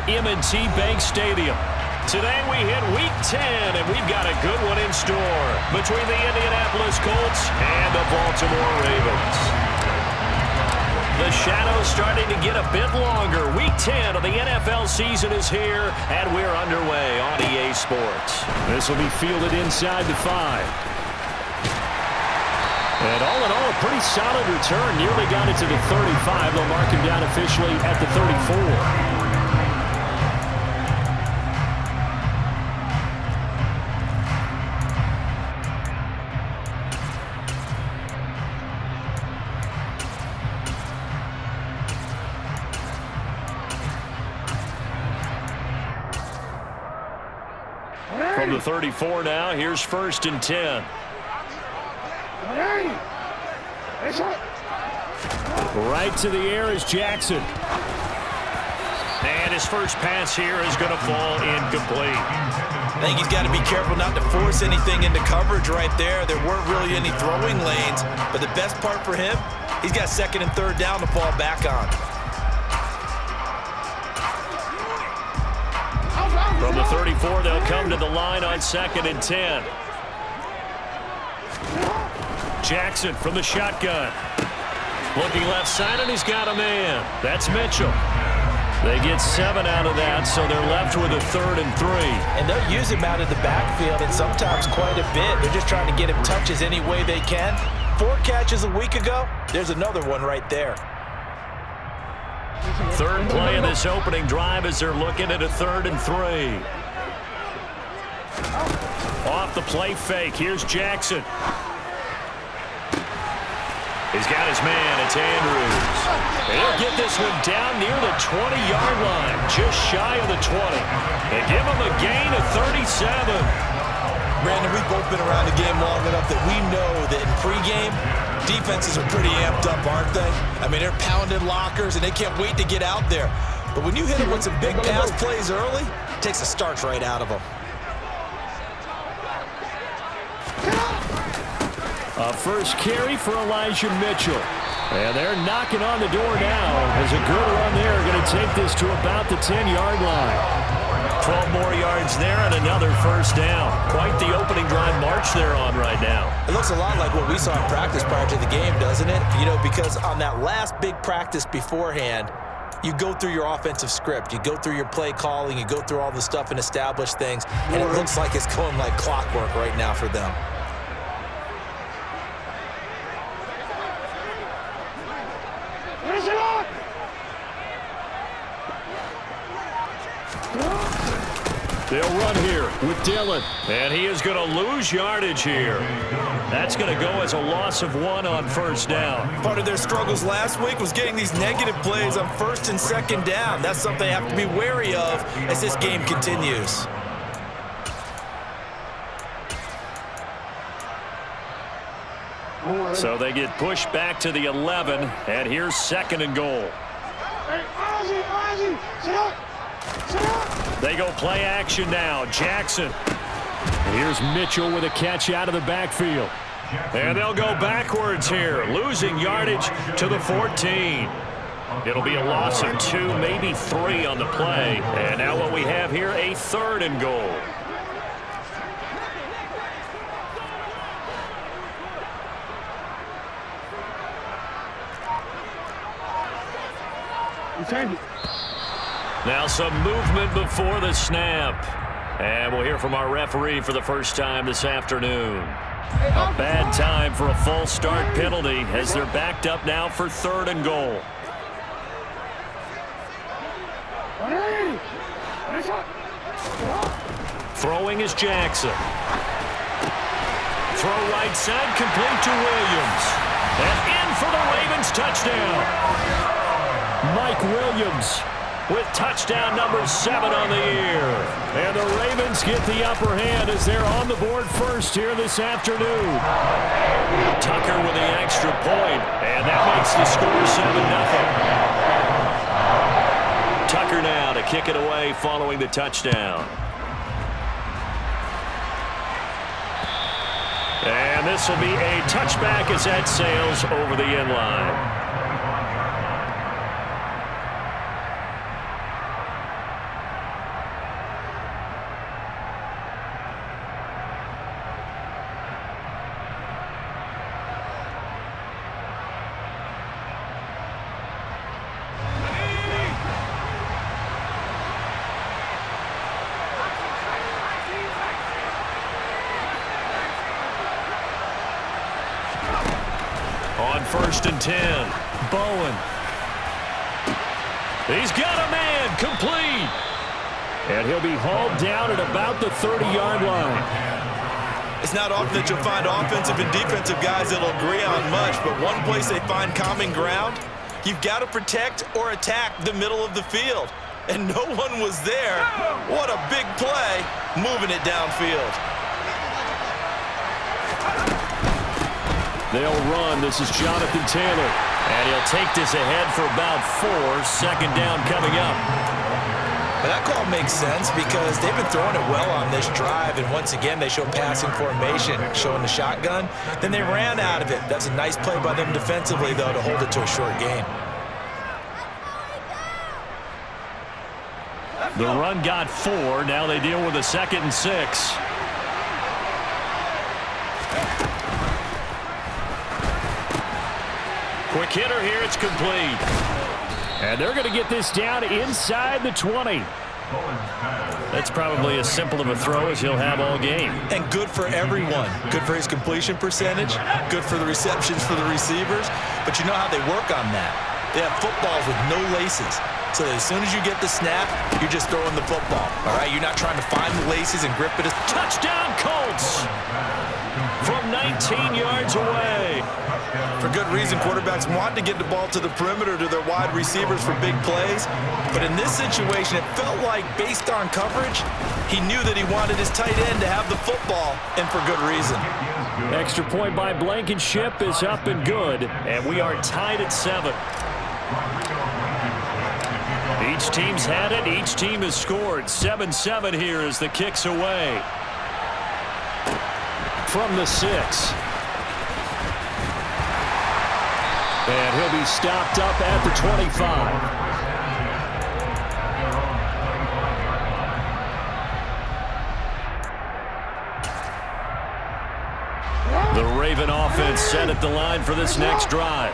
M&T Bank Stadium. Today we hit Week 10, and we've got a good one in store between the Indianapolis Colts and the Baltimore Ravens. The shadow's starting to get a bit longer. Week 10 of the NFL season is here, and we're underway on EA Sports. This will be fielded inside the 5. And all in all, a pretty solid return. Nearly got it to the 35. They'll mark him down officially at the 34. From the 34 now, here's 1st and 10. Right to the air is Jackson. And his first pass here is going to fall incomplete. I think he's got to be careful not to force anything into coverage right there. There weren't really any throwing lanes, but the best part for him, he's got 2nd and 3rd down to fall back on. From the 34, they'll come to the line on 2nd and 10. Jackson from the shotgun. Looking left side, and he's got a man. That's Mitchell. They get 7 out of that, so they're left with a 3rd and 3. And they'll use him out of the backfield, and sometimes quite a bit. They're just trying to get him touches any way they can. 4 catches a week ago. There's another one right there. 3rd play of this opening drive as they're looking at a 3rd and 3. Off the play fake, here's Jackson. He's got his man, it's Andrews. And he'll get this one down near the 20-yard line, just shy of the 20. And give him a gain of 37. Brandon, we've both been around the game long enough that we know that in pregame, defenses are pretty amped up, aren't they? I mean, they're pounding lockers, and they can't wait to get out there. But when you hit them with some big pass plays early, it takes the starch right out of them. A first carry for Elijah Mitchell. And they're knocking on the door now. As a good run there, going to take this to about the 10-yard line. 12 more yards there and another first down. Quite the opening drive march they're on right now. It looks a lot like what we saw in practice prior to the game, doesn't it? You know, because on that last big practice beforehand, you go through your offensive script. You go through your play calling. You go through all the stuff and establish things. And it looks like it's going like clockwork right now for them. They'll run here with Dillon. And he is going to lose yardage here. That's going to go as a loss of 1 on 1st down. Part of their struggles last week was getting these negative plays on 1st and 2nd down. That's something they have to be wary of as this game continues. So they get pushed back to the 11, and here's 2nd and goal. They go play action now. Jackson. Here's Mitchell with a catch out of the backfield. And they'll go backwards here, losing yardage to the 14. It'll be a loss of 2, maybe 3 on the play. And now what we have here, a 3rd and goal. Now some movement before the snap. And we'll hear from our referee for the first time this afternoon. A bad time for a false start penalty as they're backed up now for 3rd and goal. Throwing is Jackson. Throw right side, complete to Williams. And in for the Ravens touchdown. Mike Williams with touchdown number 7 on the year. And the Ravens get the upper hand as they're on the board first here this afternoon. Tucker with the extra point, and that makes the score 7-0. Tucker now to kick it away following the touchdown. And this will be a touchback as that sails over the end line. on 1st and 10. Bowen. He's got a man, complete. And he'll be hauled down at about the 30-yard line. It's not often that you'll find offensive and defensive guys that'll agree on much, but one place they find common ground, you've got to protect or attack the middle of the field. And no one was there. What a big play, moving it downfield. They'll run. This is Jonathan Taylor. And he'll take this ahead for about 4. 2nd down coming up. But that call makes sense because they've been throwing it well on this drive, and once again they show passing formation, showing the shotgun. Then they ran out of it. That's a nice play by them defensively, though, to hold it to a short gain. The run got 4. Now they deal with a 2nd and 6. Quick hitter here. It's complete. And they're going to get this down inside the 20. That's probably as simple of a throw as he'll have all game. And good for everyone. Good for his completion percentage. Good for the receptions for the receivers. But you know how they work on that. They have footballs with no laces. So that as soon as you get the snap, you're just throwing the football. All right? You're not trying to find the laces and grip it. Touchdown, Colts! From 19 yards away. For good reason, quarterbacks want to get the ball to the perimeter to their wide receivers for big plays. But in this situation, it felt like, based on coverage, he knew that he wanted his tight end to have the football, and for good reason. Extra point by Blankenship is up and good. And we are tied at 7. Each team's had it. Each team has scored. 7-7 here as the kick's away. From the 6. And he'll be stopped up at the 25. The Raven offense set at the line for this next drive.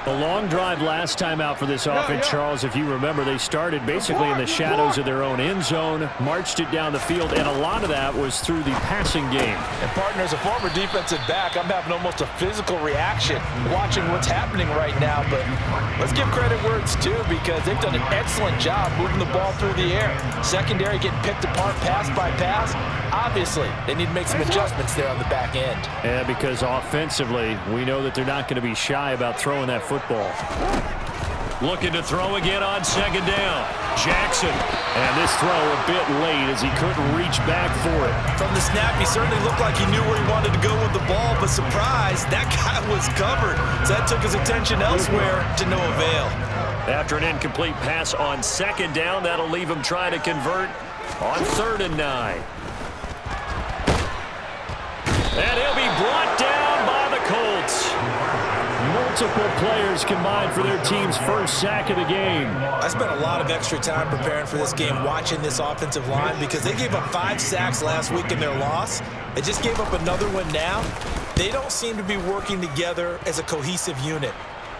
The long drive last time out for this offense, Charles, if you remember, they started basically in the shadows of their own end zone, marched it down the field, and a lot of that was through the passing game. And, partner, as a former defensive back, I'm having almost a physical reaction watching what's happening right now. But let's give credit where it's due because they've done an excellent job moving the ball through the air. Secondary getting picked apart pass by pass. Obviously, they need to make some adjustments there on the back end. Yeah, because offensively, we know that they're not going to be shy about throwing that football. Looking to throw again on 2nd down. Jackson. And this throw a bit late as he couldn't reach back for it. From the snap, he certainly looked like he knew where he wanted to go with the ball, but surprise, that guy was covered. So that took his attention elsewhere to no avail. After an incomplete pass on 2nd down, that'll leave him trying to convert on 3rd and 9. And he'll be brought down by the Colts. Multiple players combined for their team's first sack of the game. I spent a lot of extra time preparing for this game watching this offensive line because they gave up 5 sacks last week in their loss. They just gave up another one now. They don't seem to be working together as a cohesive unit.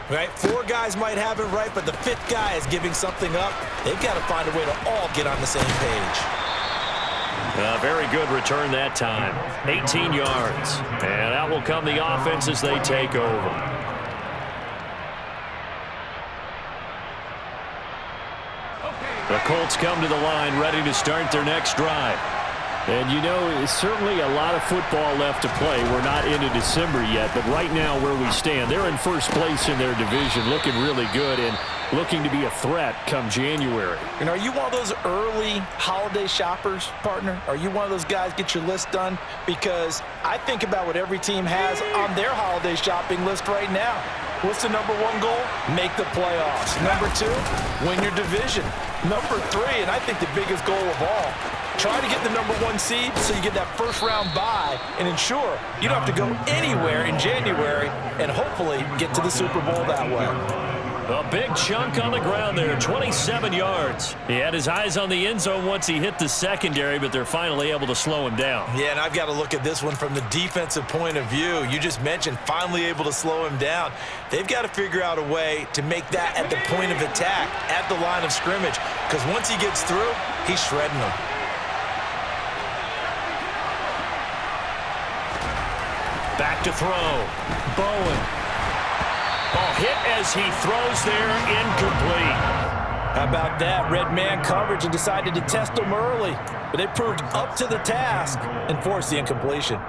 Right? 4 guys might have it right, but the 5th guy is giving something up. They've got to find a way to all get on the same page. A very good return that time. 18 yards. And out will come the offense as they take over. The Colts come to the line ready to start their next drive. And you know, it's certainly a lot of football left to play. We're not into December yet, but right now where we stand, they're in first place in their division, looking really good and looking to be a threat come January. And are you one of those early holiday shoppers, partner? Are you one of those guys get your list done? Because I think about what every team has on their holiday shopping list right now. What's the number 1 goal? Make the playoffs. Number 2, win your division. Number 3, and I think the biggest goal of all, try to get the number 1 seed so you get that first round bye and ensure you don't have to go anywhere in January and hopefully get to the Super Bowl that way. A big chunk on the ground there, 27 yards. He had his eyes on the end zone once he hit the secondary, but they're finally able to slow him down. Yeah, and I've got to look at this one from the defensive point of view. You just mentioned finally able to slow him down. They've got to figure out a way to make that at the point of attack, at the line of scrimmage, because once he gets through, he's shredding them. Back to throw. Bowen. Ball hit as he throws there, incomplete. How about that? Red man coverage and decided to test them early. But they proved up to the task and forced the incompletion.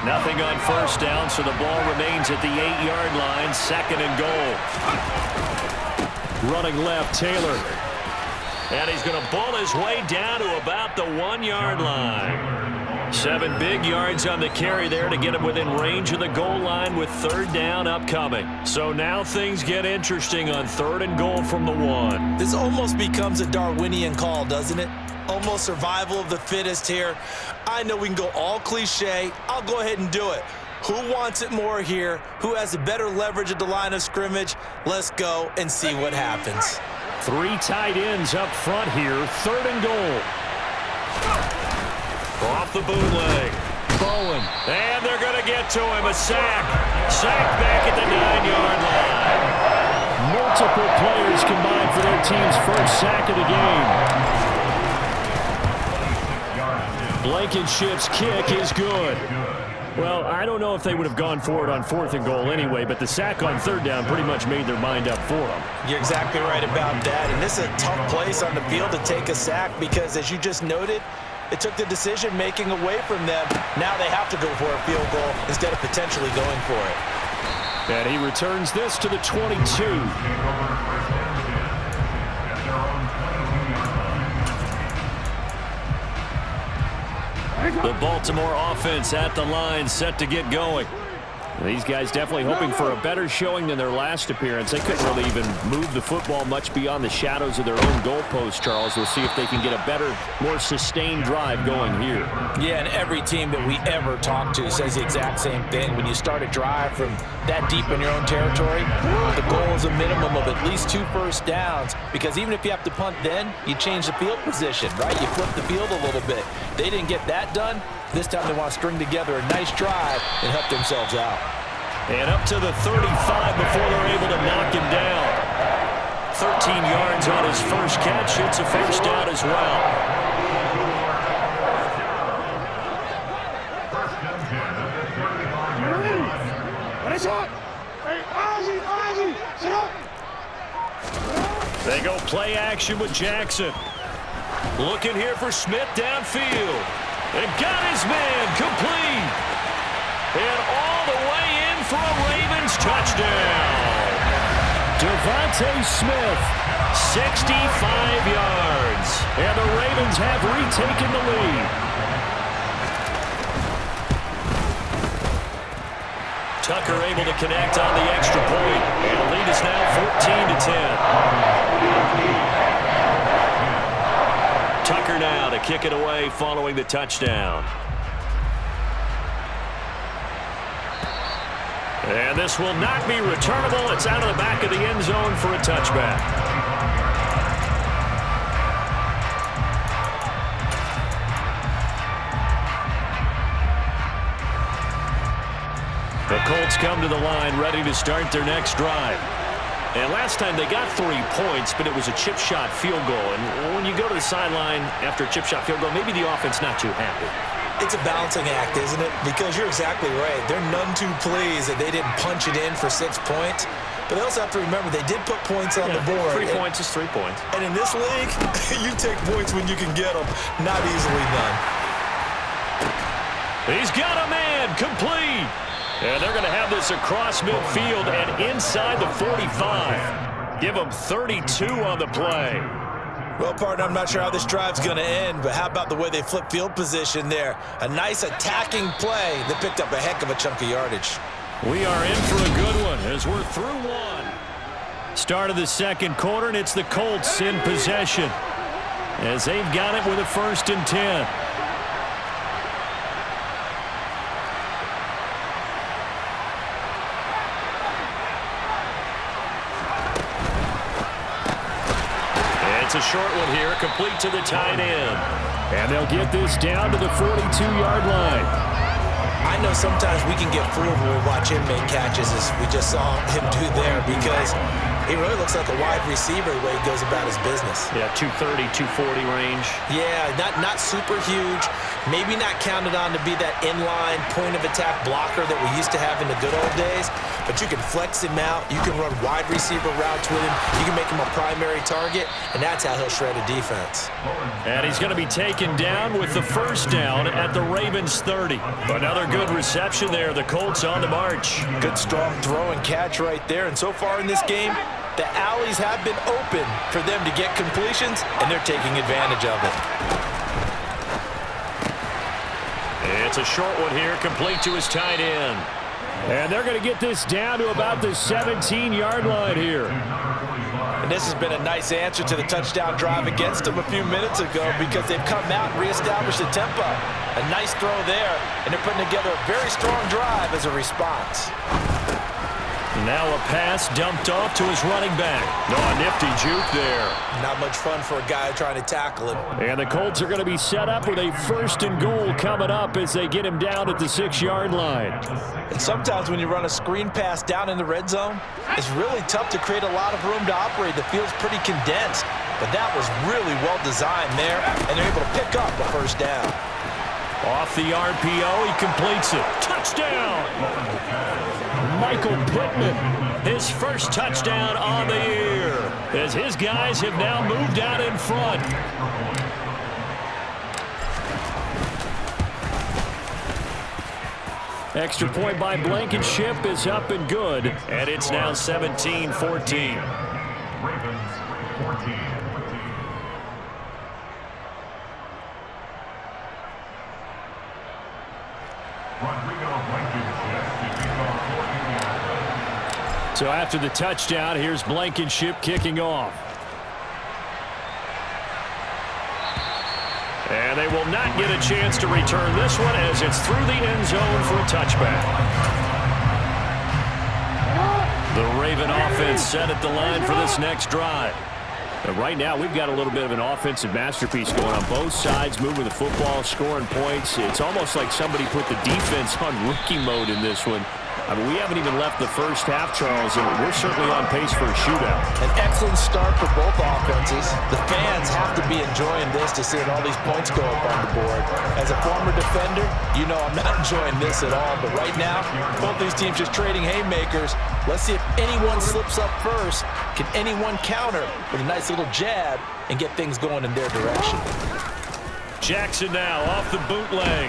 Nothing on first down, so the ball remains at the 8-yard line, 2nd and goal. Running left, Taylor. And he's going to bull his way down to about the 1-yard line. 7 big yards on the carry there to get him within range of the goal line with 3rd down upcoming. So now things get interesting on 3rd and goal from the 1. This almost becomes a Darwinian call, doesn't it? Almost survival of the fittest here. I know we can go all cliche. I'll go ahead and do it. Who wants it more here? Who has the better leverage at the line of scrimmage? Let's go and see what happens. 3 tight ends up front here. 3rd and goal. Off the bootleg. Bowen. And they're going to get to him. A sack. Sack back at the 9-yard line. Multiple players combined for their team's first sack of the game. Blankenship's kick is good. Well, I don't know if they would have gone for it on 4th and goal anyway, but the sack on 3rd down pretty much made their mind up for them. You're exactly right about that. And this is a tough place on the field to take a sack because, as you just noted, it took the decision-making away from them. Now they have to go for a field goal instead of potentially going for it. And he returns this to the 22. The Baltimore offense at the line, set to get going. These guys definitely hoping for a better showing than their last appearance. They couldn't really even move the football much beyond the shadows of their own goalpost, Charles. We'll see if they can get a better, more sustained drive going here. Yeah, and every team that we ever talk to says the exact same thing. When you start a drive from that deep in your own territory, the goal is a minimum of at least 2 first downs, because even if you have to punt then, you change the field position, right? You flip the field a little bit. They didn't get that done. This time they want to string together a nice drive and help themselves out. And up to the 35 before they're able to knock him down. 13 yards on his first catch. It's a first down as well. They go play action with Jackson. Looking here for Smith downfield. And got his man complete. And all the way in for a Ravens touchdown. Devontae Smith. 65 yards. And the Ravens have retaken the lead. Tucker able to connect on the extra point. And the lead is now 14-10. Tucker now to kick it away following the touchdown. And this will not be returnable. It's out of the back of the end zone for a touchback. The Colts come to the line ready to start their next drive. And last time they got 3 points, but it was a chip shot field goal. And when you go to the sideline after a chip shot field goal, maybe the offense not too happy. It's a balancing act, isn't it? Because you're exactly right. They're none too pleased that they didn't punch it in for 6 points. But they also have to remember they did put points on the board. 3 points is 3 points. And in this league, you take points when you can get them. Not easily done. He's got a man complete. And they're going to have this across midfield and inside the 45. Give them 32 on the play. Well, partner, I'm not sure how this drive's going to end, but how about the way they flip field position there? A nice attacking play that picked up a heck of a chunk of yardage. We are in for a good one as we're through one. Start of the second quarter, and it's the Colts in possession as they've got it with a 1st and 10. It's a short one here, complete to the tight end. And they'll get this down to the 42-yard line. I know sometimes we can get fooled when we watch him make catches, as we just saw him do there, because He really looks like a wide receiver the way he goes about his business. Yeah, 230, 240 range. Yeah, not super huge. Maybe not counted on to be that inline point-of-attack blocker that we used to have in the good old days, but you can flex him out. You can run wide receiver routes with him. You can make him a primary target, and that's how he'll shred a defense. And he's going to be taken down with the first down at the Ravens 30. Another good reception there. The Colts on the march. Good strong throw and catch right there. And so far in this game, the alleys have been open for them to get completions, and they're taking advantage of it. It's a short one here, complete to his tight end. And they're going to get this down to about the 17-yard line here. And this has been a nice answer to the touchdown drive against them a few minutes ago because they've come out and reestablished the tempo. A nice throw there, and they're putting together a very strong drive as a response. Now a pass dumped off to his running back. No, a nifty juke there. Not much fun for a guy trying to tackle him. And the Colts are going to be set up with a 1st and goal coming up as they get him down at the 6-yard line. And sometimes when you run a screen pass down in the red zone, it's really tough to create a lot of room to operate. The field's pretty condensed. But that was really well designed there, and they're able to pick up a first down. Off the RPO, he completes it. Touchdown! Michael Pittman, his first touchdown on the year, as his guys have now moved out in front. Extra point by Blankenship is up and good, and it's now 17-14. So after the touchdown, here's Blankenship kicking off. And they will not get a chance to return this one as it's through the end zone for a touchback. The Raven offense set at the line for this next drive. And right now, we've got a little bit of an offensive masterpiece going on both sides, moving the football, scoring points. It's almost like somebody put the defense on rookie mode in this one. I mean, we haven't even left the first half, Charles, and we're certainly on pace for a shootout. An excellent start for both offenses. The fans have to be enjoying this to see all these points go up on the board. As a former defender, you know I'm not enjoying this at all. But right now, both these teams just trading haymakers. Let's see if anyone slips up first. Can anyone counter with a nice little jab and get things going in their direction? Jackson now off the bootleg.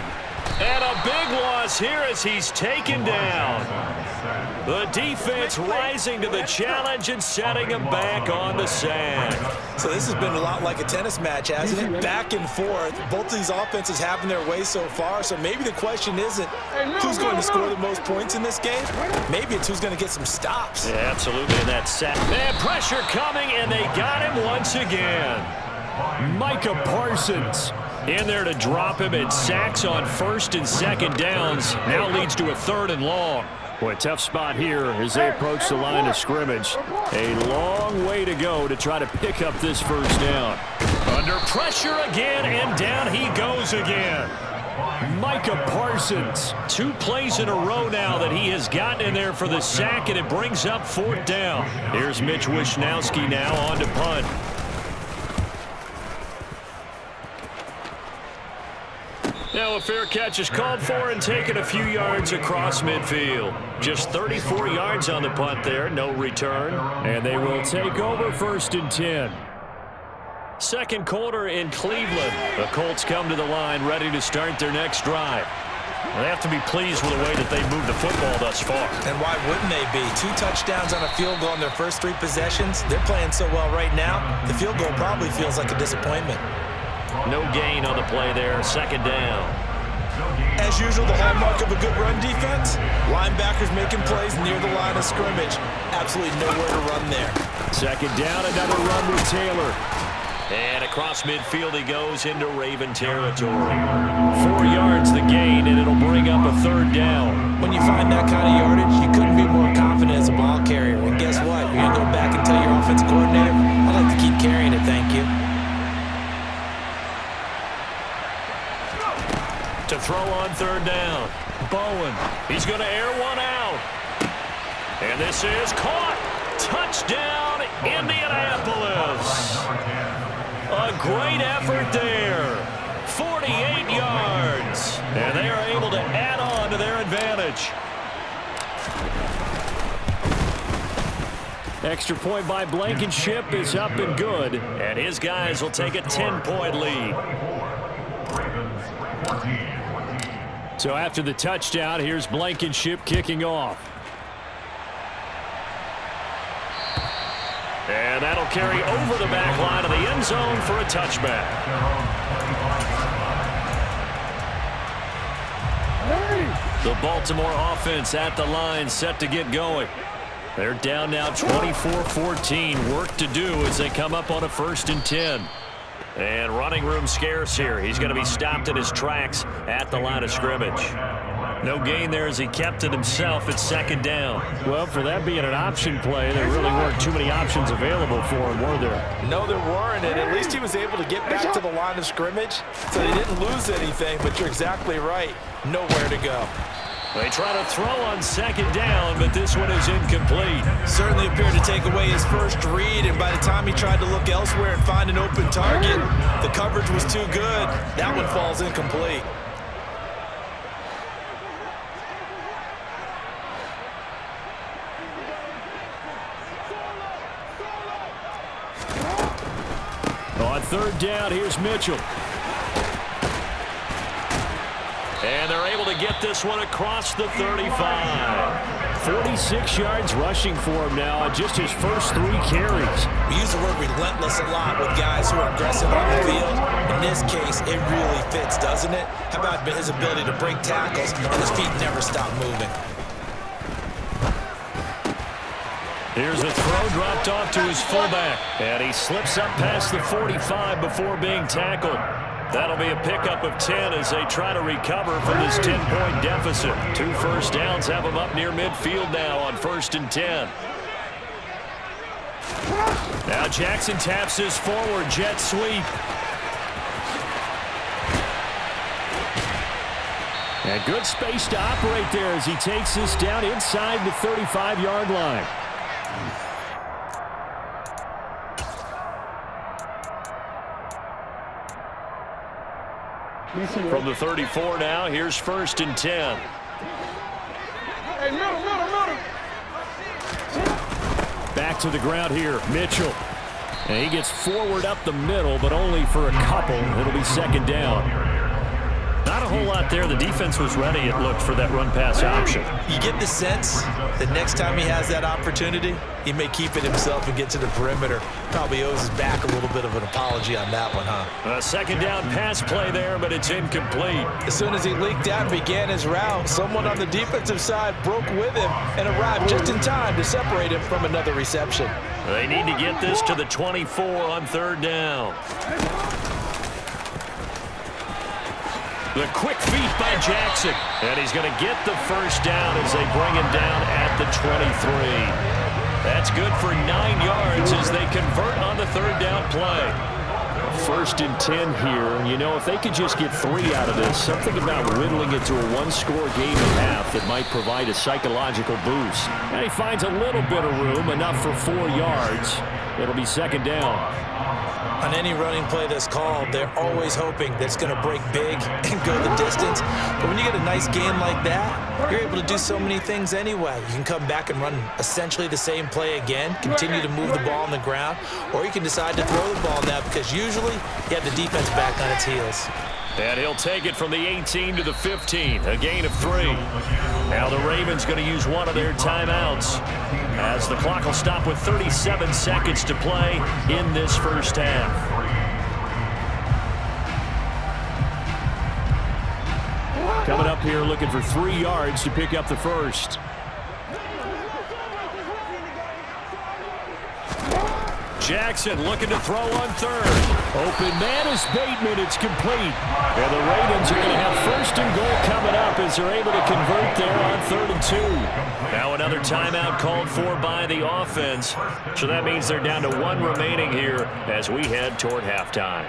And a big loss here as he's taken down. The defense rising to the challenge and setting him back on the sack. So this has been a lot like a tennis match, hasn't it? Back and forth. Both these offenses having their way so far. So maybe the question isn't who's going to score the most points in this game. Maybe it's who's going to get some stops. Yeah, absolutely. And that sack. Man, pressure coming, and they got him once again. Micah Parsons in there to drop him. It sacks on 1st and 2nd downs. Now leads to a 3rd and long. Boy, tough spot here as they approach the line of scrimmage. A long way to go to try to pick up this first down. Under pressure again, and down he goes again. Micah Parsons, 2 plays in a row now that he has gotten in there for the sack, and it brings up 4th down. Here's Mitch Wishnowski now on to punt. Now a fair catch is called for and taken a few yards across midfield. Just 34 yards on the punt there, no return. And they will take over 1st and 10. Second quarter in Cleveland. The Colts come to the line ready to start their next drive. They have to be pleased with the way that they moved the football thus far. And why wouldn't they be? 2 touchdowns on a field goal in their first 3 possessions. They're playing so well right now, the field goal probably feels like a disappointment. No gain on the play there, 2nd down. As usual, the hallmark of a good run defense, linebackers making plays near the line of scrimmage. Absolutely nowhere to run there. 2nd down, another run with Taylor. And across midfield he goes into Raven territory. 4 yards the gain, and it'll bring up a 3rd down. When you find that kind of yardage, you couldn't be more confident as a ball carrier. And guess what? You're going to go back and tell your offensive coordinator, I'd like to keep carrying it, thank you. To throw on 3rd down. Bowen. He's going to air one out. And this is caught. Touchdown, Indianapolis. A great effort there. 48 yards. And they are able to add on to their advantage. Extra point by Blankenship is up and good. And his guys will take a 10-point lead. So after the touchdown, here's Blankenship kicking off. And that'll carry over the back line of the end zone for a touchback. The Baltimore offense at the line, set to get going. They're down now 24-14. Work to do as they come up on a 1st and 10. And running room scarce here. He's going to be stopped in his tracks at the line of scrimmage. No gain there as he kept it himself at 2nd down. Well, for that being an option play, there really weren't too many options available for him, were there? No, there weren't, and at least he was able to get back to the line of scrimmage, so they didn't lose anything, but you're exactly right. Nowhere to go. They try to throw on 2nd down, but this one is incomplete. Certainly appeared to take away his first read, and by the time he tried to look elsewhere and find an open target, the coverage was too good. That one falls incomplete. On 3rd down, here's Mitchell. And they're able to get this one across the 35. 46 yards rushing for him now on just his first 3 carries. We use the word relentless a lot with guys who are aggressive on the field. In this case, it really fits, doesn't it? How about his ability to break tackles and his feet never stop moving? Here's a throw dropped off to his fullback. And he slips up past the 45 before being tackled. That'll be a pickup of 10 as they try to recover from this 10-point deficit. 2 first downs have them up near midfield now on 1st and 10. Now Jackson taps his forward jet sweep. And good space to operate there as he takes this down inside the 35-yard line. From the 34 now, here's 1st and 10. Back to the ground here, Mitchell. And he gets forward up the middle, but only for a couple. It'll be 2nd down. Not a whole lot there. The defense was ready, it looked, for that run-pass option. You get the sense that next time he has that opportunity, he may keep it himself and get to the perimeter. Probably owes his back a little bit of an apology on that one, huh? A 2nd down pass play there, but it's incomplete. As soon as he leaked out and began his route, someone on the defensive side broke with him and arrived just in time to separate him from another reception. They need to get this to the 24 on 3rd down. The quick feet by Jackson. And he's going to get the 1st down as they bring him down at the 23. That's good for 9 yards as they convert on the 3rd down play. 1st and 10 here. And, you know, if they could just get 3 out of this, something about whittling it to a 1-score game and a half that might provide a psychological boost. And he finds a little bit of room, enough for 4 yards. It'll be 2nd down. On any running play that's called, they're always hoping that it's going to break big and go the distance. But when you get a nice game like that, you're able to do so many things anyway. You can come back and run essentially the same play again, continue to move the ball on the ground, or you can decide to throw the ball now because usually you have the defense back on its heels. And he'll take it from the 18 to the 15, a gain of 3. Now the Ravens going to use one of their timeouts as the clock will stop with 37 seconds to play in this 1st half. Coming up here looking for 3 yards to pick up the 1st. Jackson looking to throw on 3rd. Open man is Bateman. It's complete. And the Ravens are going to have 1st and goal coming up as they're able to convert there on 3rd and 2. Now another timeout called for by the offense. So that means they're down to 1 remaining here as we head toward halftime.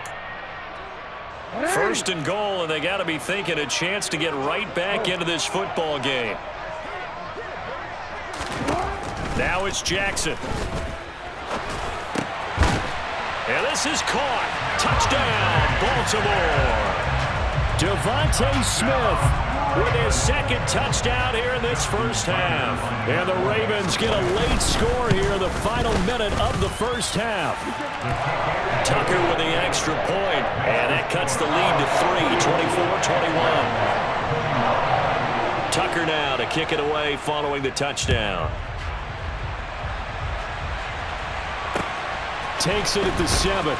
1st and goal, and they got to be thinking a chance to get right back into this football game. Now it's Jackson. And this is caught. Touchdown, Baltimore. Devontae Smith with his second touchdown here in this first half. And the Ravens get a late score here in the final minute of the first half. Tucker with the extra point, and that cuts the lead to 3, 24-21. Tucker now to kick it away following the touchdown. Takes it at the 7.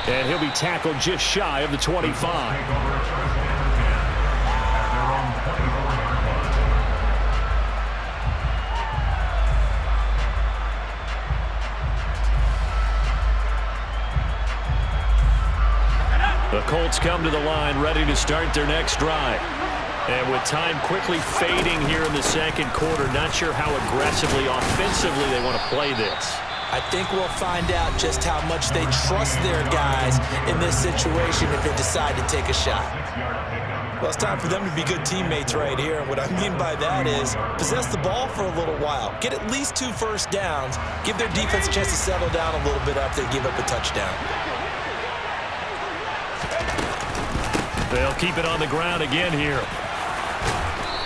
And he'll be tackled just shy of the 25. The Colts come to the line ready to start their next drive. And with time quickly fading here in the second quarter, not sure how aggressively, offensively they want to play this. I think we'll find out just how much they trust their guys in this situation if they decide to take a shot. Well, it's time for them to be good teammates right here. And what I mean by that is possess the ball for a little while. Get at least 2 first downs. Give their defense a chance to settle down a little bit after they give up a touchdown. They'll keep it on the ground again here.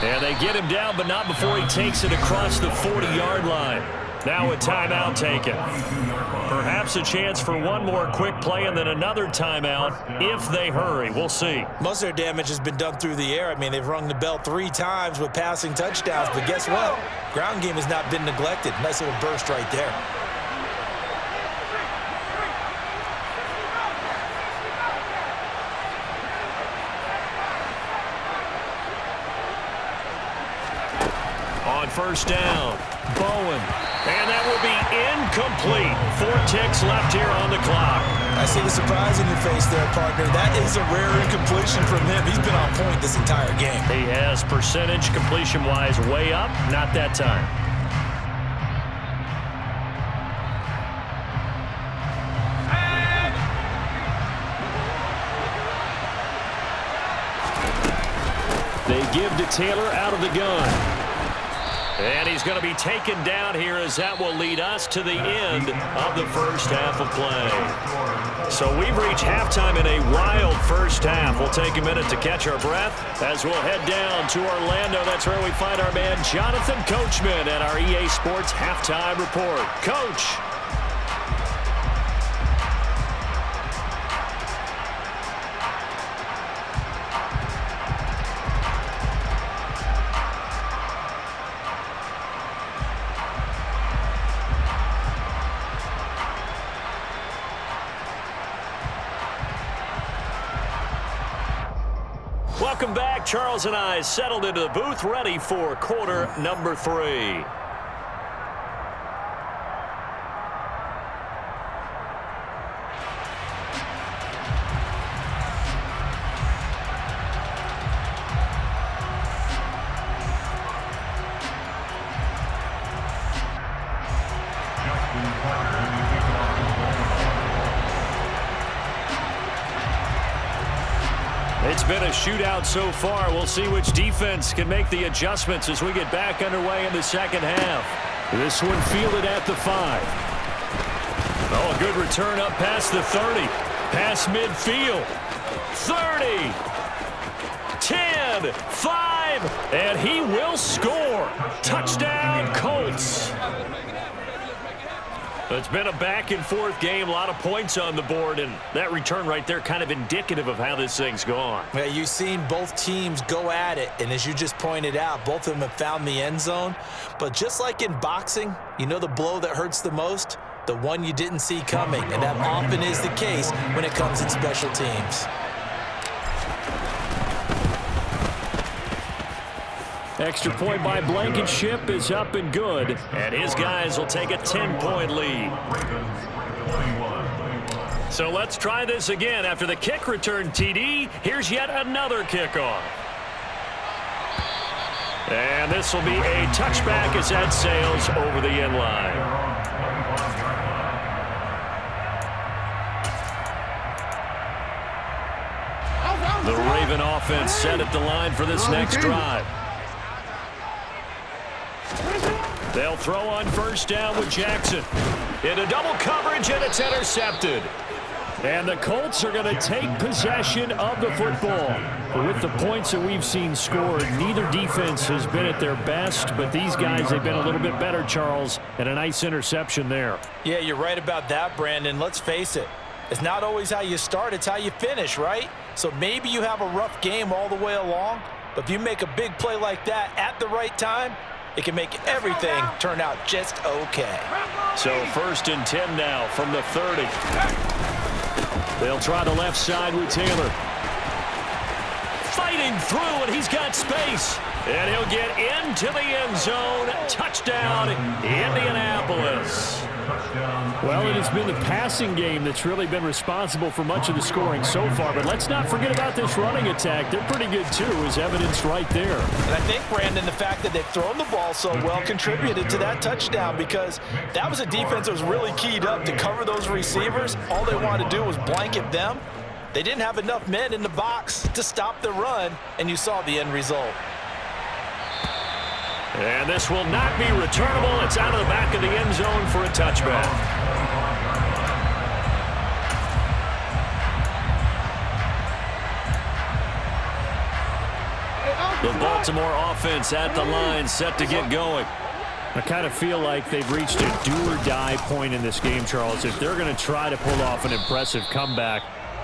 And they get him down, but not before he takes it across the 40-yard line. Now a timeout taken. Perhaps a chance for one more quick play and then another timeout if they hurry. We'll see. Most of their damage has been done through the air. I mean, they've rung the bell 3 times with passing touchdowns, but guess what? Ground game has not been neglected. Nice little burst right there. On first down, Bowen. And that will be incomplete. 4 ticks left here on the clock. I see the surprise in your face there, partner. That is a rare incompletion from him. He's been on point this entire game. He has percentage completion-wise way up. Not that time. They give to Taylor out of the gun. And he's going to be taken down here as that will lead us to the end of the first half of play. So we've reached halftime in a wild first half. We'll take a minute to catch our breath as we'll head down to Orlando. That's where we find our man Jonathan Coachman at our EA Sports Halftime Report. Coach. Welcome back. Charles and I settled into the booth, ready for quarter number 3. It's been a shootout so far. We'll see which defense can make the adjustments as we get back underway in the second half. This one fielded at the 5. Oh, a good return up past the 30. Past midfield. 30. 10. 5. And he will score. Touchdown, Colts. It's been a back-and-forth game, a lot of points on the board, and that return right there kind of indicative of how this thing's gone. Yeah, you've seen both teams go at it, and as you just pointed out, both of them have found the end zone. But just like in boxing, you know the blow that hurts the most? The one you didn't see coming, and that often is the case when it comes in special teams. Extra point by Blankenship is up and good. And his guys will take a 10-point lead. So let's try this again. After the kick return TD, here's yet another kickoff. And this will be a touchback as that sails over the end line. The Raven offense set at the line for this next drive. They'll throw on first down with Jackson. Into double coverage, and it's intercepted. And the Colts are going to take possession of the football. With the points that we've seen scored, neither defense has been at their best, but these guys, they've been a little bit better, Charles, and a nice interception there. Yeah, you're right about that, Brandon. Let's face it. It's not always how you start, it's how you finish, right? So maybe you have a rough game all the way along, but if you make a big play like that at the right time, it can make everything turn out just okay. So 1st and 10 now from the 30. They'll try the left side with Taylor. Fighting through, and he's got space. And he'll get into the end zone. Touchdown, Indianapolis. Well, it has been the passing game that's really been responsible for much of the scoring so far. But let's not forget about this running attack. They're pretty good, too, as evidenced right there. And I think, Brandon, the fact that they've thrown the ball so well contributed to that touchdown, because that was a defense that was really keyed up to cover those receivers. All they wanted to do was blanket them. They didn't have enough men in the box to stop the run, and you saw the end result. And this will not be returnable. It's out of the back of the end zone for a touchback. The Baltimore offense at the line, set to get going. I kind of feel like they've reached a do-or-die point in this game, Charles. If they're going to try to pull off an impressive comeback,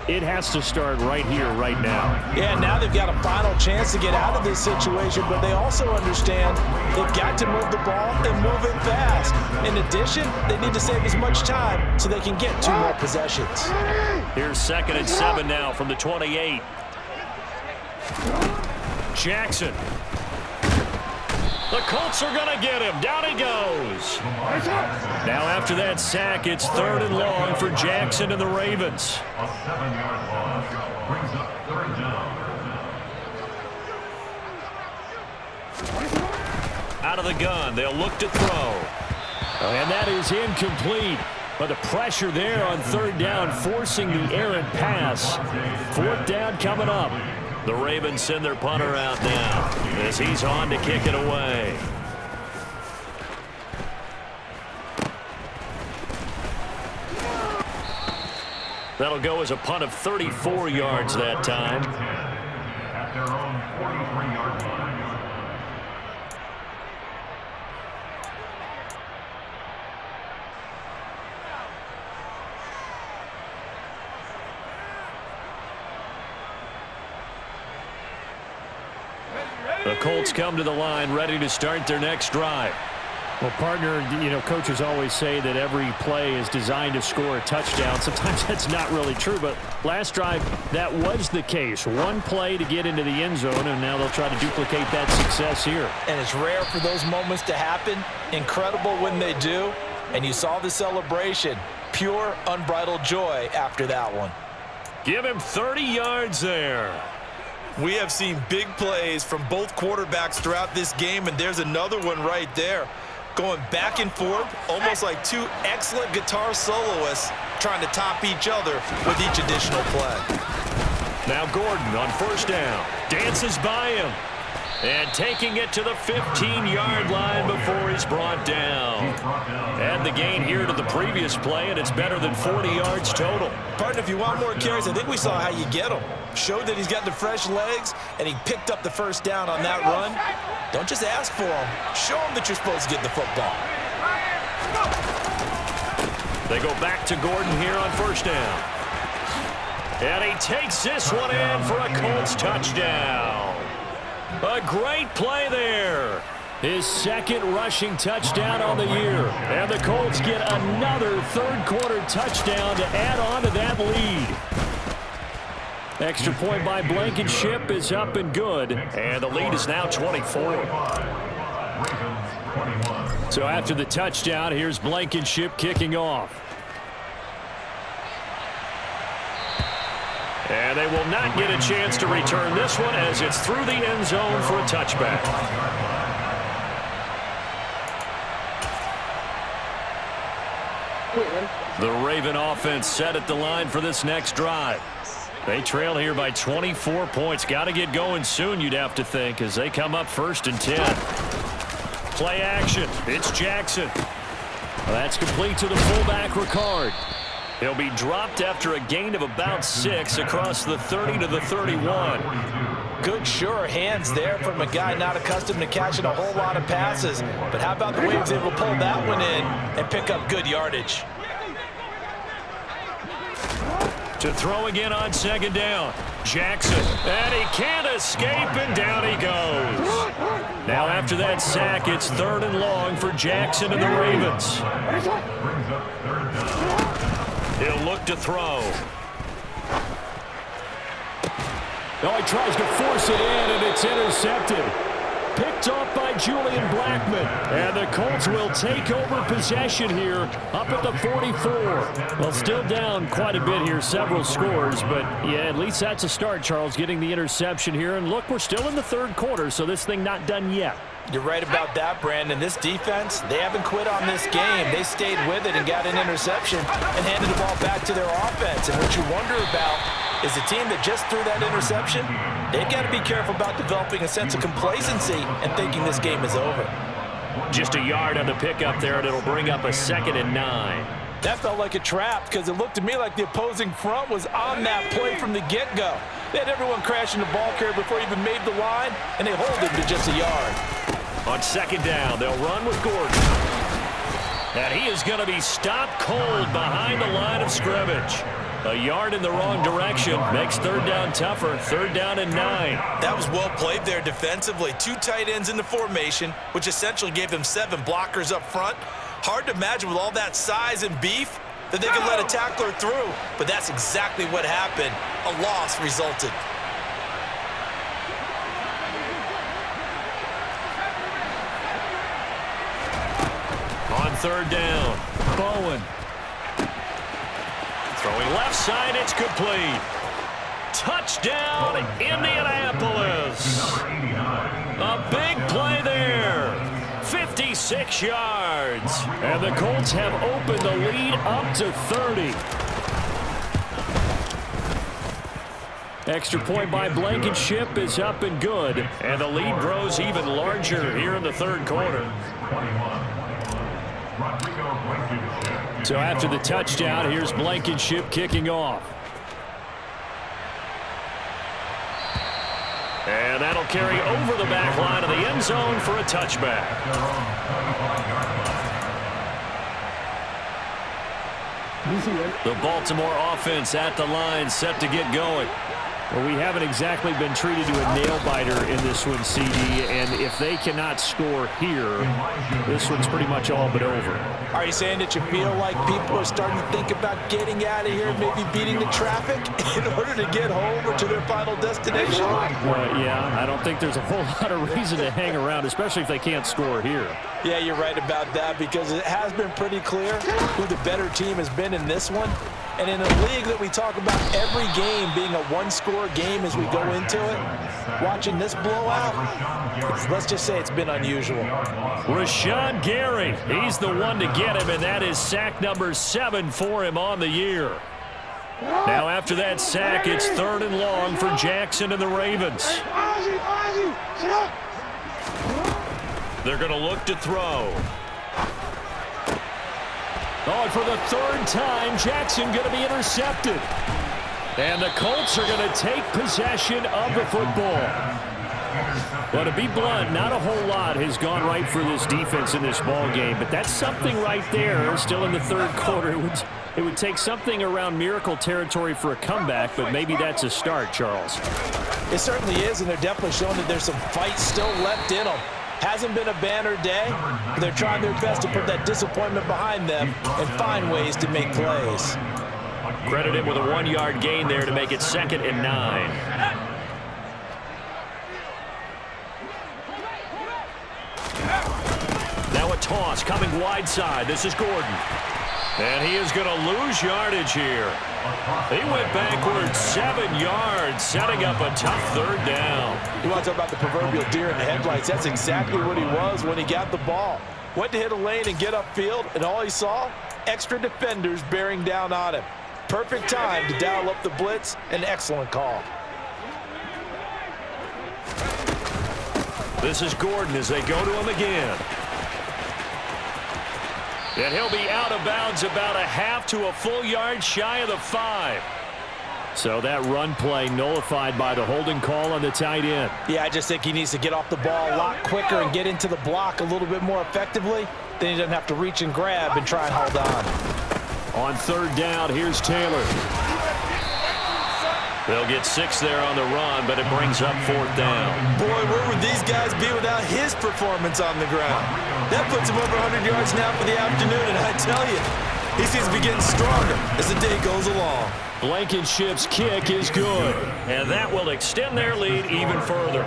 it has to start right here, right now. Yeah, now they've got a final chance to get out of this situation, but they also understand they've got to move the ball and move it fast. In addition, they need to save as much time so they can get 2 more possessions. Here's 2nd and 7 now from the 28. Jackson. The Colts are going to get him. Down he goes. Now after that sack, it's 3rd and long for Jackson and the Ravens. A 7-yard loss brings up 3rd down. Out of the gun, they'll look to throw. And that is incomplete. But the pressure there on 3rd down, forcing the errant pass. 4th down coming up. The Ravens send their punter out now as he's on to kick it away. That'll go as a punt of 34 yards that time. At their own 43-yard line. The Colts come to the line ready to start their next drive. Well, partner, coaches always say that every play is designed to score a touchdown. Sometimes that's not really true, but last drive, that was the case. One play to get into the end zone, and now they'll try to duplicate that success here. And it's rare for those moments to happen. Incredible when they do. And you saw the celebration. Pure, unbridled joy after that one. Give him 30 yards there. We have seen big plays from both quarterbacks throughout this game, and there's another one right there. Going back and forth, almost like 2 excellent guitar soloists trying to top each other with each additional play. Now Gordon on 1st down. Dances by him. And taking it to the 15-yard line before he's brought down. Add the gain here to the previous play, and it's better than 40 yards total. Partner, if you want more carries, I think we saw how you get them. Showed that he's got the fresh legs, and he picked up the 1st down on that run. Don't just ask for them. Show them that you're supposed to get the football. They go back to Gordon here on 1st down. And he takes this one in for a Colts touchdown. A great play there. His 2nd rushing touchdown on the year. And the Colts get another 3rd quarter touchdown to add on to that lead. Extra point by Blankenship is up and good. And the lead is now 24. So after the touchdown, here's Blankenship kicking off. And they will not get a chance to return this one as it's through the end zone for a touchback. The Raven offense set at the line for this next drive. They trail here by 24 points. Got to get going soon, you'd have to think, as they come up 1st and 10. Play action. It's Jackson. Well, that's complete to the fullback, Ricard. He'll be dropped after a gain of about 6 across the 30 to the 31. Good, sure hands there from a guy not accustomed to catching a whole lot of passes. But how about the way he was able to pull that one in and pick up good yardage? To throw again on second down. Jackson, and he can't escape, and down he goes. Now after that sack, it's 3rd and long for Jackson and the Ravens. He'll look to throw. Oh, he tries to force it in, and it's intercepted. Picked off by Julian Blackmon. And the Colts will take over possession here up at the 44. Well, still down quite a bit here, several scores. But, yeah, at least that's a start, Charles, getting the interception here. And, look, we're still in the 3rd quarter, so this thing not done yet. You're right about that, Brandon. This defense, they haven't quit on this game. They stayed with it and got an interception and handed the ball back to their offense. And what you wonder about is the team that just threw that interception, they've got to be careful about developing a sense of complacency and thinking this game is over. Just a yard on the pickup there, and it'll bring up a 2nd and 9. That felt like a trap because it looked to me like the opposing front was on that play from the get-go. They had everyone crashing the ball carrier before he even made the line, and they hold him to just a yard. On second down, they'll run with Gordon. And he is going to be stopped cold behind the line of scrimmage. A yard in the wrong direction makes 3rd down tougher. 3rd down and 9. That was well played there defensively. 2 tight ends in the formation, which essentially gave them 7 blockers up front. Hard to imagine with all that size and beef that they could let a tackler through, but that's exactly what happened. A loss resulted. On 3rd down, Bowen. Throwing left side, it's complete. Touchdown, Indianapolis. A big play there. 56 yards. And the Colts have opened the lead up to 30. Extra point by Blankenship is up and good. And the lead grows even larger here in the 3rd quarter. So after the touchdown, here's Blankenship kicking off. And that'll carry over the back line of the end zone for a touchback. The Baltimore offense at the line, set to get going. Well, we haven't exactly been treated to a nail-biter in this one, CD, and if they cannot score here, this one's pretty much all but over. Are you saying that you feel like people are starting to think about getting out of here, maybe beating the traffic in order to get home or to their final destination? Well, yeah, I don't think there's a whole lot of reason to hang around, especially if they can't score here. Yeah, you're right about that because it has been pretty clear who the better team has been in this one. And in a league that we talk about every game being a one-score game as we go into it, watching this blowout, let's just say it's been unusual. Rashawn Gary, he's the one to get him, and that is sack number 7 for him on the year. Now after that sack, it's 3rd and long for Jackson and the Ravens. They're going to look to throw. Oh, and for the 3rd time, Jackson going to be intercepted. And the Colts are going to take possession of the football. Well, to be blunt, not a whole lot has gone right for this defense in this ball game, but that's something right there. Still in the 3rd quarter. It would take something around miracle territory for a comeback, but maybe that's a start, Charles. It certainly is, and they're definitely showing that there's some fight still left in them. Hasn't been a banner day, but they're trying their best to put that disappointment behind them and find ways to make plays. Credit him with a 1-yard gain there to make it 2nd and 9. Now a toss coming wide side. This is Gordon. And he is going to lose yardage here. He went backwards 7 yards, setting up a tough 3rd down. You want to talk about the proverbial deer in the headlights? That's exactly what he was when he got the ball. Went to hit a lane and get upfield, and all he saw, extra defenders bearing down on him. Perfect time to dial up the blitz. An excellent call. This is Gordon as they go to him again. And he'll be out of bounds about a half to a full yard shy of the 5. So that run play nullified by the holding call on the tight end. Yeah, I just think he needs to get off the ball a lot quicker and get into the block a little bit more effectively. Then he doesn't have to reach and grab and try and hold on. On third down, here's Taylor. They'll get 6 there on the run, but it brings up 4th down. Boy, where would these guys be without his performance on the ground? That puts him over 100 yards now for the afternoon, and I tell you, he seems to be getting stronger as the day goes along. Blankenship's kick is good. And that will extend their lead even further.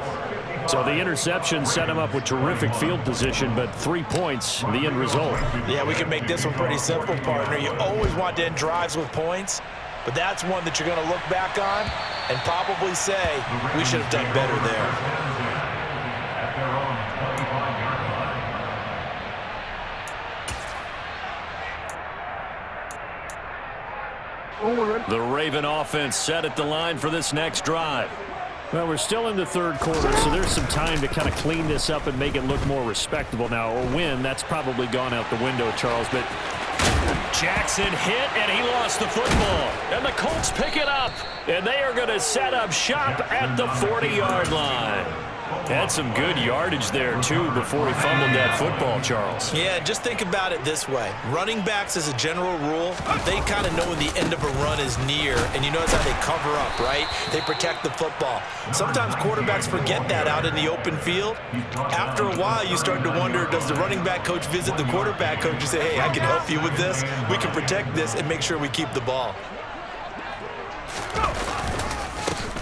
So the interception set him up with terrific field position, but 3 points, the end result. Yeah, we can make this one pretty simple, partner. You always want to end drives with points, but that's one that you're going to look back on and probably say, we should have done better there. The Raven offense set at the line for this next drive. Well, we're still in the third quarter, so there's some time to kind of clean this up and make it look more respectable now. A win, that's probably gone out the window, Charles, but Jackson hit, and he lost the football. And the Colts pick it up, and they are going to set up shop at the 40-yard line. Had some good yardage there, too, before he fumbled that football, Charles. Yeah, just think about it this way. Running backs, as a general rule, they kind of know when the end of a run is near, and you notice how they cover up, right? They protect the football. Sometimes quarterbacks forget that out in the open field. After a while, you start to wonder, does the running back coach visit the quarterback coach and say, hey, I can help you with this. We can protect this and make sure we keep the ball.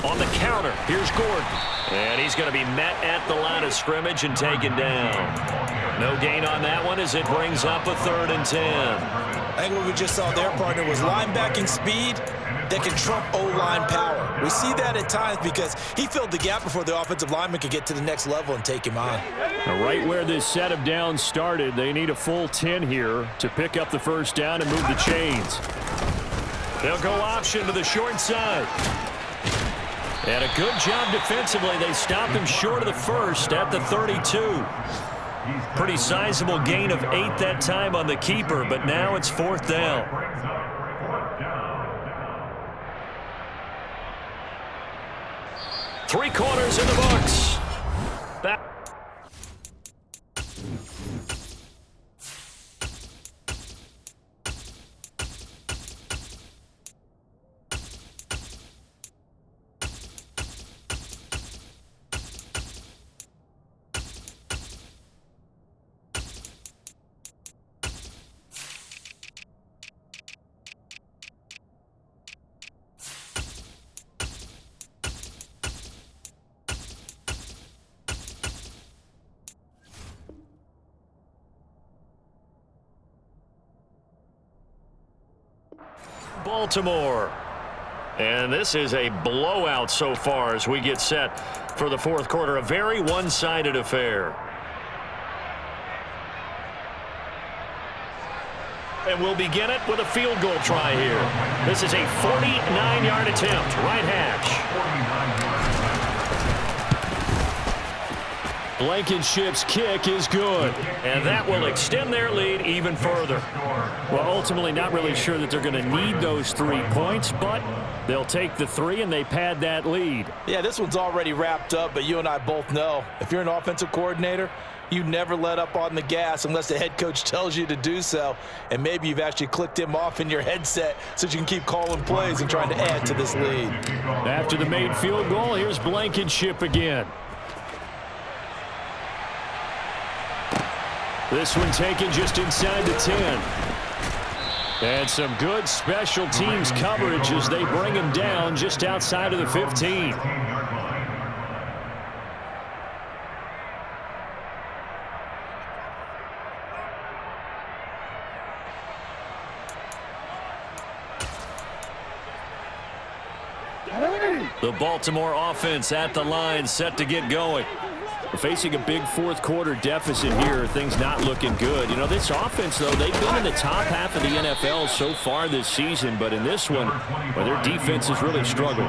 On the counter, here's Gordon. And he's going to be met at the line of scrimmage and taken down. No gain on that one as it brings up a 3rd and 10. I think what we just saw there, partner, was linebacking speed that can trump O-line power. We see that at times because he filled the gap before the offensive lineman could get to the next level and take him on. Now, right where this set of downs started, they need a full 10 here to pick up the first down and move the chains. They'll go option to the short side. And a good job defensively. They stopped him short of the first at the 32. Pretty sizable gain of 8 that time on the keeper, but now it's 4th down. Three quarters in the books. Back. Baltimore. And this is a blowout so far as we get set for the 4th quarter. A very one-sided affair. And we'll begin it with a field goal try here. This is a 49-yard attempt, right hash. Blankenship's kick is good. And that will extend their lead even further. Well, ultimately not really sure that they're going to need those 3 points, but they'll take the 3 and they pad that lead. Yeah, this one's already wrapped up, but you and I both know if you're an offensive coordinator, you never let up on the gas unless the head coach tells you to do so. And maybe you've actually clicked him off in your headset so you can keep calling plays and trying to add to this lead. After the made field goal, here's Blankenship again. This one taken just inside the 10. And some good special teams coverage as they bring him down just outside of the 15. The Baltimore offense at the line, set to get going. We're facing a big 4th quarter deficit here. Things not looking good. You know, this offense, though, they've been in the top half of the NFL so far this season, but in this one, well, their defense has really struggled.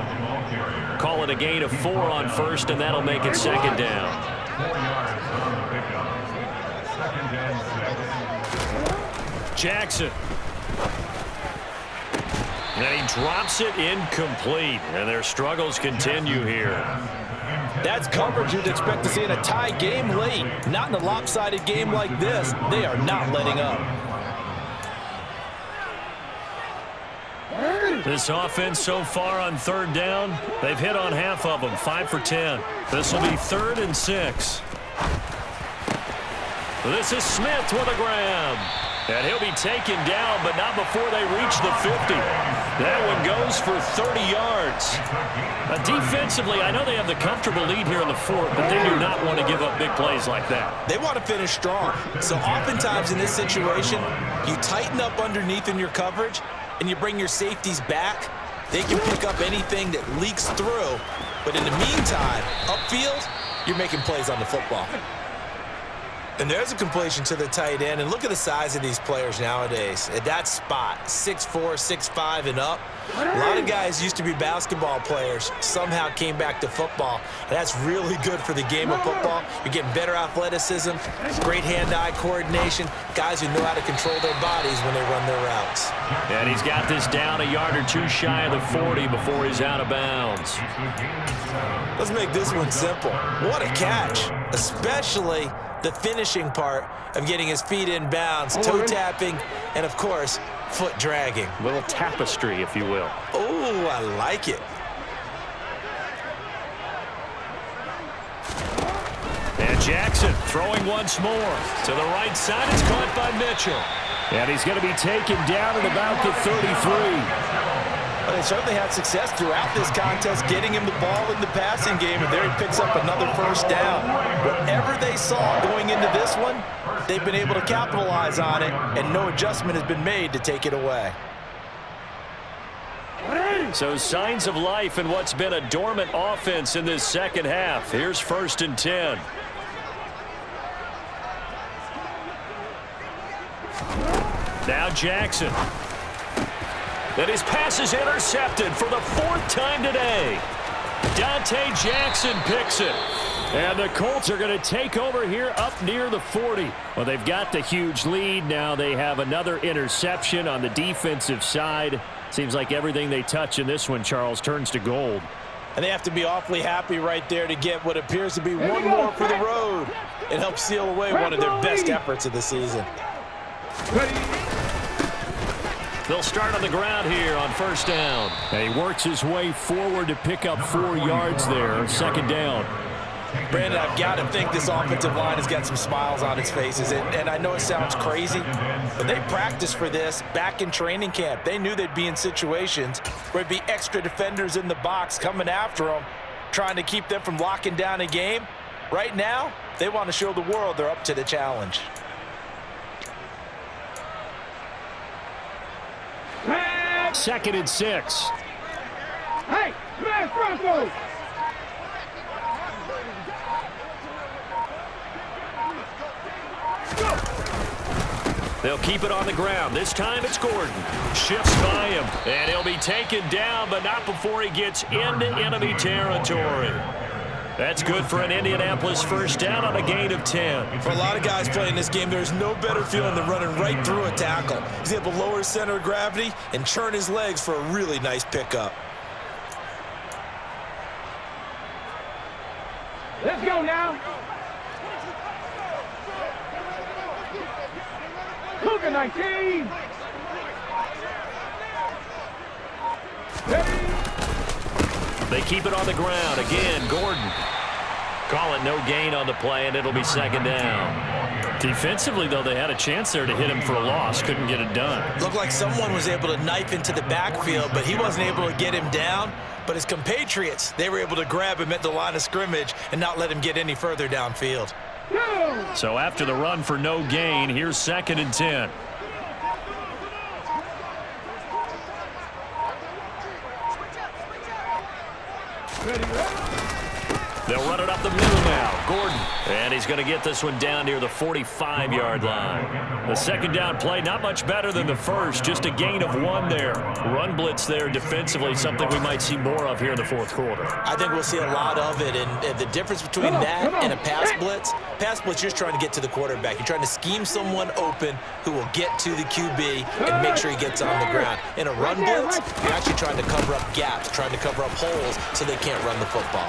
Call it a gain of 4 on first, and that'll make it 2nd down. Jackson. And he drops it incomplete. And their struggles continue here. That's coverage you'd expect to see in a tie game late. Not in a lopsided game like this. They are not letting up. This offense so far on third down, they've hit on half of them, 5 for 10. This will be 3rd and 6. This is Smith with a grab. And he'll be taken down, but not before they reach the 50. That one goes for 30 yards. Defensively, I know they have the comfortable lead here in the 4th, but they do not want to give up big plays like that. They want to finish strong. So oftentimes in this situation, you tighten up underneath in your coverage, and you bring your safeties back. They can pick up anything that leaks through. But in the meantime, upfield, you're making plays on the football. And there's a completion to the tight end. And look at the size of these players nowadays. At that spot, 6'4", 6'5", and up. A lot of guys used to be basketball players, somehow came back to football. And that's really good for the game of football. You're getting better athleticism, great hand-eye coordination, guys who know how to control their bodies when they run their routes. And he's got this down a yard or two shy of the 40 before he's out of bounds. Let's make this one simple. What a catch, especially the finishing part of getting his feet in bounds, toe tapping, and of course, foot dragging. Little tapestry, if you will. Oh, I like it. And Jackson throwing once more. To the right side, it's caught by Mitchell. And he's going to be taken down at about the 33. But they certainly had success throughout this contest, getting him the ball in the passing game, and there he picks up another first down. Whatever they saw going into this one, they've been able to capitalize on it, and no adjustment has been made to take it away. So signs of life in what's been a dormant offense in this second half. Here's 1st and 10. Now Jackson. And his pass is intercepted for the 4th time today. Dante Jackson picks it. And the Colts are going to take over here up near the 40. Well, they've got the huge lead. Now they have another interception on the defensive side. Seems like everything they touch in this one, Charles, turns to gold. And they have to be awfully happy right there to get what appears to be one more for the road. It helps seal away one of their best efforts of the season. They'll start on the ground here on 1st down. And he works his way forward to pick up 4 yards there. 2nd down. Brandon, I've got to think this offensive line has got some smiles on its faces. And I know it sounds crazy, but they practiced for this back in training camp. They knew they'd be in situations where there'd be extra defenders in the box coming after them, trying to keep them from locking down a game. Right now, they want to show the world they're up to the challenge. 2nd and 6. Hey, smash Broncos! They'll keep it on the ground. This time it's Gordon. Shifts by him, and he'll be taken down, but not before he gets into enemy territory. That's good for an Indianapolis 1st down on a gain of 10. For a lot of guys playing this game, there's no better feeling than running right through a tackle. He's able to lower his center of gravity and churn his legs for a really nice pickup. Let's go now. Cougar 19. They keep it on the ground. Again, Gordon. Call it no gain on the play, and it'll be 2nd down. Defensively, though, they had a chance there to hit him for a loss. Couldn't get it done. Looked like someone was able to knife into the backfield, but he wasn't able to get him down. But his compatriots, they were able to grab him at the line of scrimmage and not let him get any further downfield. So after the run for no gain, here's 2nd and 10. They'll run it up the middle now. Gordon. And he's going to get this one down near the 45-yard line. The second down play, not much better than the first. Just a gain of 1 there. Run blitz there defensively, something we might see more of here in the fourth quarter. I think we'll see a lot of it. And the difference between that and a pass blitz, you're just trying to get to the quarterback. You're trying to scheme someone open who will get to the QB and make sure he gets on the ground. In a run blitz, you're actually trying to cover up gaps, trying to cover up holes so they can't run the football.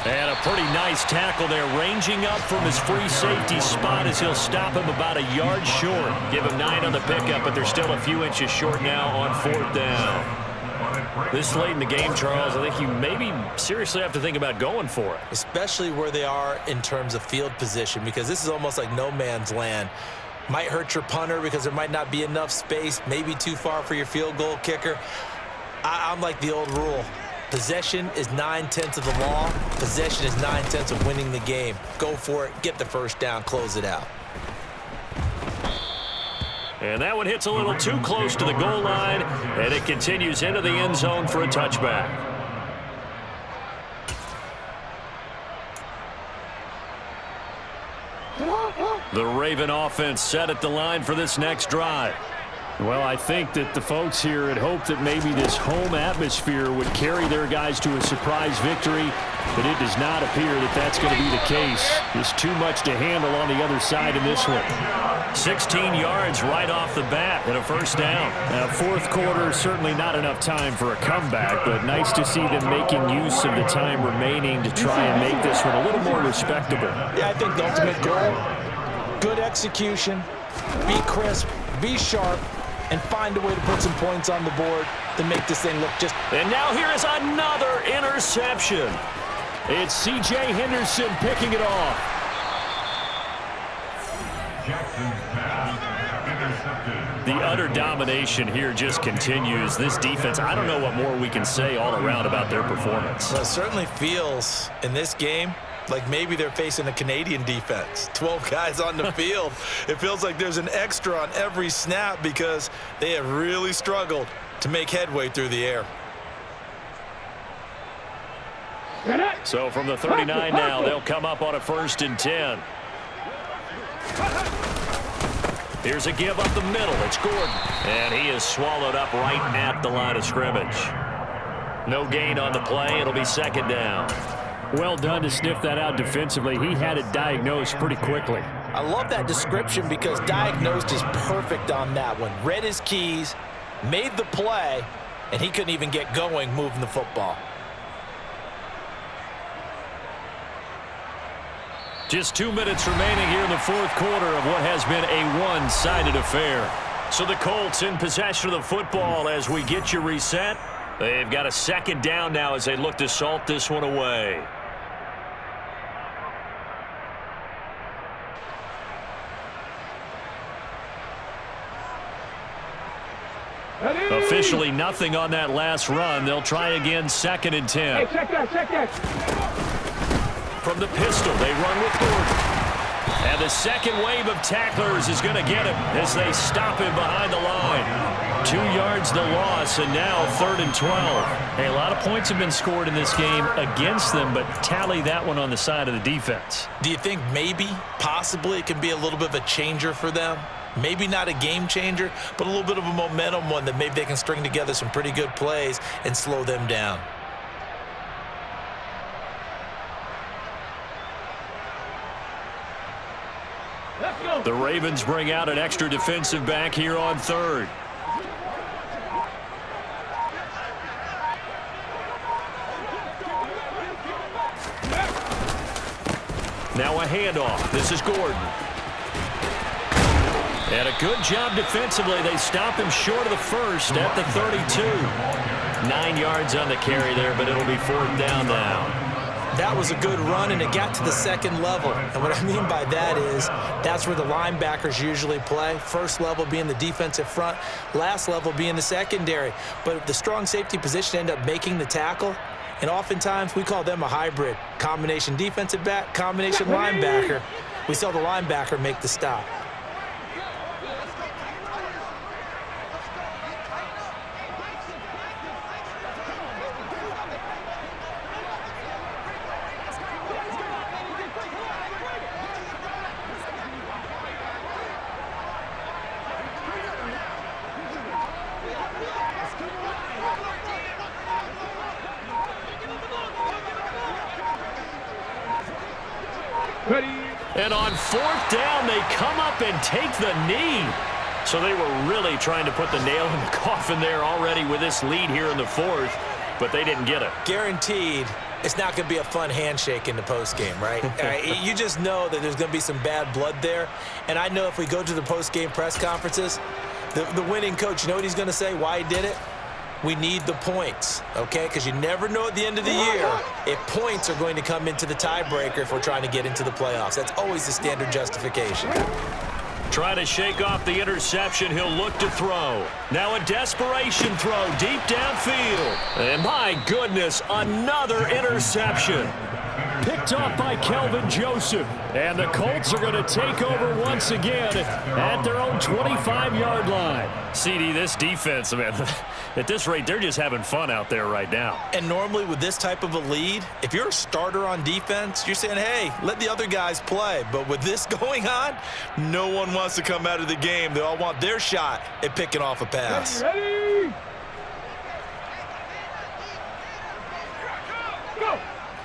And a pretty nice tackle there, ranging up from his free safety spot as he'll stop him about a yard short. Give him 9 on the pickup, but they're still a few inches short now on 4th down. This late in the game, Charles, I think you maybe seriously have to think about going for it. Especially where they are in terms of field position, because this is almost like no man's land. Might hurt your punter because there might not be enough space, maybe too far for your field goal kicker. I'm like the old rule. Possession is 9/10 of the law. Possession is 9/10 of winning the game. Go for it. Get the first down. Close it out. And that one hits a little too close to the goal line, and it continues into the end zone for a touchback. The Raven offense set at the line for this next drive. Well, I think that the folks here had hoped that maybe this home atmosphere would carry their guys to a surprise victory, but it does not appear that that's going to be the case. There's too much to handle on the other side in this one. 16 yards right off the bat and a first down. Now, fourth quarter, certainly not enough time for a comeback, but nice to see them making use of the time remaining to try and make this one a little more respectable. Yeah, I think the ultimate goal, good execution, be crisp, be sharp, and find a way to put some points on the board to make this thing look just... And now here is another interception. It's C.J. Henderson picking it off. Jackson's pass intercepted. The utter domination here just continues. This defense, I don't know what more we can say all around about their performance. Well, it certainly feels in this game like maybe they're facing a Canadian defense. 12 guys on the field. It feels like there's an extra on every snap because they have really struggled to make headway through the air. So from the 39 now, they'll come up on a 1st and 10. Here's a give up the middle. It's Gordon. And he is swallowed up right at the line of scrimmage. No gain on the play. It'll be 2nd down. Well done to sniff that out defensively. He had it diagnosed pretty quickly. I love that description because diagnosed is perfect on that one. Read his keys, made the play, and he couldn't even get going moving the football. Just 2 minutes remaining here in the fourth quarter of what has been a one-sided affair. So the Colts in possession of the football as we get you reset. They've got a 2nd down now as they look to salt this one away. Officially nothing on that last run. They'll try again 2nd and 10. Hey, check that. From the pistol, they run with Gordon. And the second wave of tacklers is going to get him as they stop him behind the line. 2 yards the loss, and now 3rd and 12. Hey, a lot of points have been scored in this game against them, but tally that one on the side of the defense. Do you think maybe, possibly, it can be a little bit of a changer for them? Maybe not a game changer, but a little bit of a momentum one that maybe they can string together some pretty good plays and slow them down. Let's go. The Ravens bring out an extra defensive back here on 3rd. Now a handoff. This is Gordon. And a good job defensively. They stop him short of the first at the 32. 9 yards on the carry there, but it'll be 4th down now. That was a good run, and it got to the 2nd level. And what I mean by that is that's where the linebackers usually play. First level being the defensive front, last level being the secondary. But the strong safety position ended up making the tackle. And oftentimes we call them a hybrid. Combination defensive back, combination linebacker. We saw the linebacker make the stop. Ready. And on 4th down, they come up and take the knee. So they were really trying to put the nail in the coffin there already with this lead here in the 4th, but they didn't get it. Guaranteed, it's not going to be a fun handshake in the postgame, right? You just know that there's going to be some bad blood there. And I know if we go to the postgame press conferences, the winning coach, you know what he's going to say, why he did it? We need the points, okay? Because you never know at the end of the year if points are going to come into the tiebreaker if we're trying to get into the playoffs. That's always the standard justification. Trying to shake off the interception. He'll look to throw. Now a desperation throw deep downfield. And my goodness, another interception. Picked off by Kelvin Joseph. And the Colts are going to take over once again at their own 25-yard line. CD, this defense, man, at this rate, they're just having fun out there right now. And normally with this type of a lead, if you're a starter on defense, you're saying, hey, let the other guys play. But with this going on, no one wants to come out of the game. They all want their shot at picking off a pass. Ready. Go.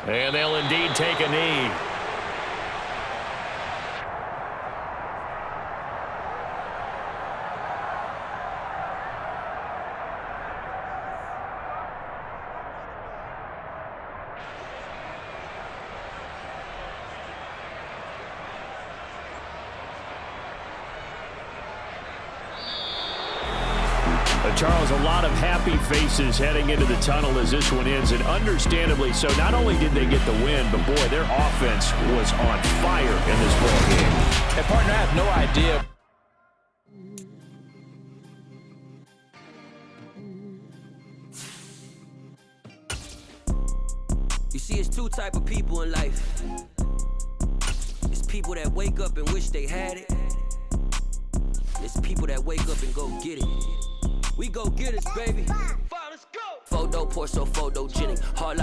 And they'll indeed take a knee. Charles, a lot of happy faces heading into the tunnel as this one ends, and understandably so. Not only did they get the win, but boy, their offense was on fire in this ball game. And partner, I have no idea. You see, it's two type of people in life. It's people that wake up and wish they had it. It's people that wake up and go get it. We go get it, baby. Let's go. Photo, pour so photogenic. Hard